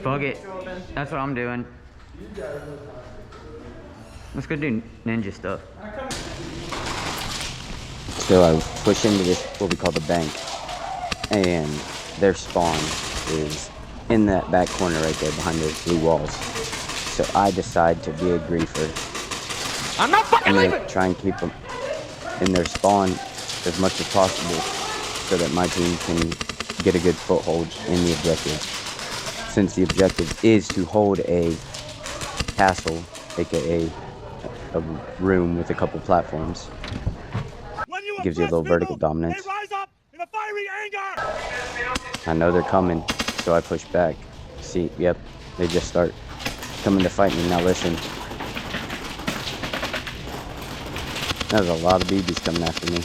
Fuck it. That's what I'm doing. Let's go do ninja stuff. So I push into this, what we call the bank, and their spawn is in that back corner right there behind those blue walls. So I decide to be a griefer. I'm not fucking leaving! Try and keep them in their spawn as much as possible so that my team can get a good foothold in the objective. Since the objective is to hold a castle, aka a room with a couple platforms. It gives you a little vertical dominance. They rise up in a fiery anger! I know they're coming, so I push back. See, yep, they just start coming to fight me. Now listen. There's a lot of BBs coming after me.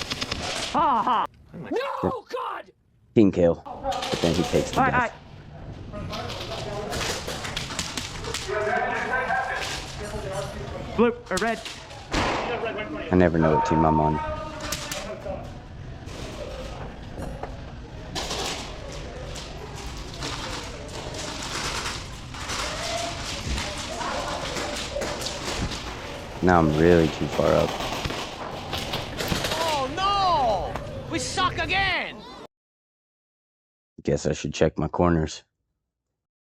No, God! Team kill. But then he takes the death. Blue or red? I never know what team I'm on. Now I'm really too far up. Oh no! We suck again! Guess I should check my corners.